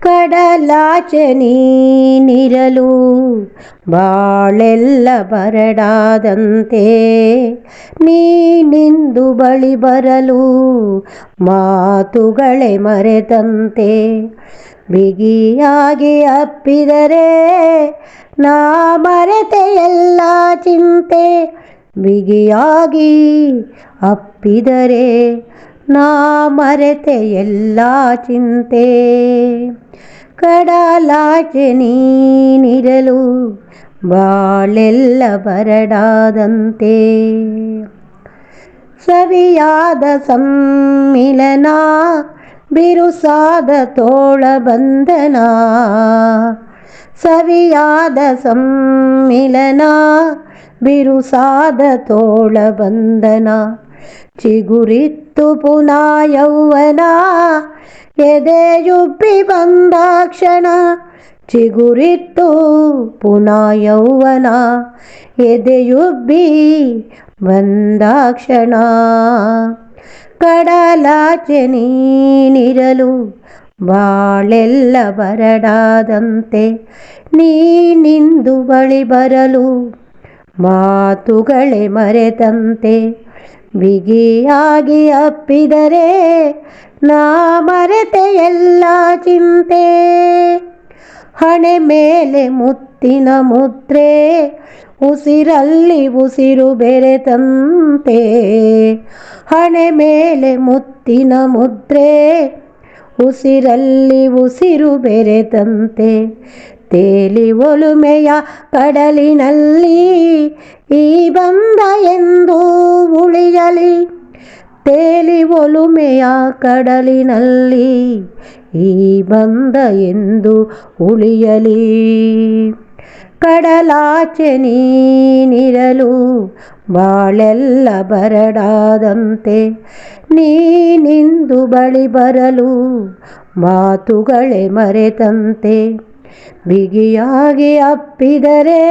ಕಡಲಾಚೆ ನೀನಿರಲು ಬಾಳೆಲ್ಲ ಬರಡಾದಂತೆ, ನೀನಿಂದು ಬಳಿ ಬರಲು ಮಾತುಗಳೇ ಮರೆತಂತೆ. ಬಿಗಿಯಾಗಿ ಅಪ್ಪಿದರೆ ನಾ ಮರೆತೆ ಎಲ್ಲ ಚಿಂತೆ, ಬಿಗಿಯಾಗಿ ಅಪ್ಪಿದರೆ ನಾ ಮರೆತೆ ಎಲ್ಲ ಚಿಂತೆ. ಕಡಲಾಚೆ ನೀನಿರಲು ಬಾಳೆಲ್ಲ ಬರಡಾದಂತೆ. ಸವಿಯಾದ ಸಮ್ಮಿಲನ ಬಿರುಸಾದ ತೋಳ ಬಂಧನ, ಸವಿಯಾದ ಸಮ್ಮಿಲನ ಬಿರುಸಾದ ತೋಳ ಬಂಧನ. ಚಿಗುರಿತ್ತು ಪುನಃ ಯೌವನ ಎದೆಯುಬ್ಬಿ ಬಂದಾಕ್ಷಣ, ಚಿಗುರಿತ್ತು ಪುನಃ ಯೌವನ ಎದೆಯುಬ್ಬಿ ಬಂದಾಕ್ಷಣ. ಕಡಲಾಚೆ ನೀನಿರಲು ಬಾಳೆಲ್ಲ ಬರಡಾದಂತೆ, ನೀನಿಂದು ಬಳಿ ಬರಲು ಮಾತುಗಳೇ ಮರೆತಂತೆ. ಬಿಗಿಯಾಗಿ ಅಪ್ಪಿದರೆ ನಾ ಮರೆತೆ ಎಲ್ಲ ಚಿಂತೆ. ಹಣೆ ಮೇಲೆ ಮುತ್ತಿನ ಮುದ್ರೆ ಉಸಿರಲ್ಲಿ ಉಸಿರು ಬೆರೆತಂತೆ, ಹಣೆ ಮೇಲೆ ಮುತ್ತಿನ ಮುದ್ರೆ ಉಸಿರಲ್ಲಿ ಉಸಿರು ಬೆರೆತಂತೆ. ತೇಲಿ ಒಲುಮೆಯ ಕಡಲಿನಲ್ಲಿ ಈ ಬಂಧ ಎಂದು ಉಳಿಯಲಿ, ತೇಲಿ ಒಲುಮೆಯ ಕಡಲಿನಲ್ಲಿ ಈ ಬಂಧ ಎಂದು ಉಳಿಯಲಿ. ಕಡಲಾಚೆ ನೀನಿರಲು ಬಾಳೆಲ್ಲ ಬರಡಾದಂತೆ, ನೀನಿಂದು ಬಳಿ ಬರಲು ಮಾತುಗಳೇ ಮರೆತಂತೆ. ಬಿಗಿಯಾಗಿ ಅಪ್ಪಿದರೆ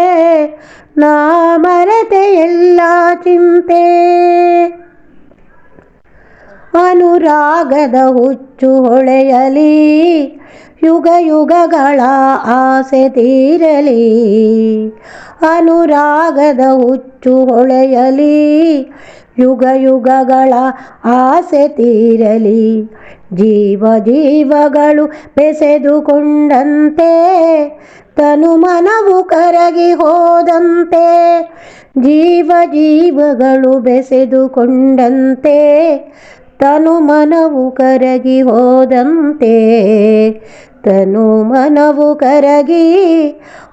ನಾ ಮರೆತೆ ಎಲ್ಲ ಚಿಂತೆ. ಅನುರಾಗದ ಹುಚ್ಚು ಹೊಳೆಯಲಿ, ಯುಗ ಯುಗಗಳ ಆಸೆ ತೀರಲಿ. ಅನುರಾಗದ ಹುಚ್ಚು ಹೊಳೆಯಲಿ, ಯುಗ ಯುಗಗಳ ಆಸೆ ತೀರಲಿ. ಜೀವ ಜೀವಗಳು ಬೆಸೆದುಕೊಂಡಂತೆ, ತನು ಮನವು ಕರಗಿ ಹೋದಂತೆ. ಜೀವ ಜೀವಗಳು ಬೆಸೆದುಕೊಂಡಂತೆ, ತನು ಮನವು ಕರಗಿ ಹೋದಂತೆ, ತನು ಮನವು ಕರಗಿ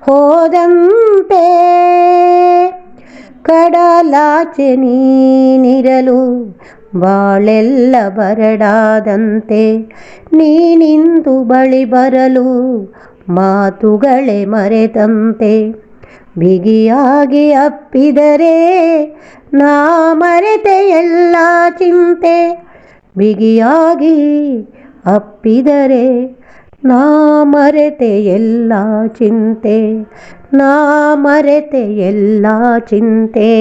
ಹೋದಂತೆ. ಕಡಲಾಚೆ ನೀನಿರಲು ಬಾಳೆಲ್ಲ ಬರಡಾದಂತೆ, ನೀನಿಂದು ಬಳಿ ಬರಲು ಮಾತುಗಳೇ ಮರೆತಂತೆ. ಬಿಗಿಯಾಗಿ ಅಪ್ಪಿದರೆ ನಾ ಮರೆತೆ ಎಲ್ಲ ಚಿಂತೆ, ಬಿಗಿಯಾಗಿ ಅಪ್ಪಿದರೆ ನಾ ಮರೆತೆ ಎಲ್ಲ ಚಿಂತೆ, ನಾ ಮರೆತೆ ಎಲ್ಲ ಚಿಂತೆ.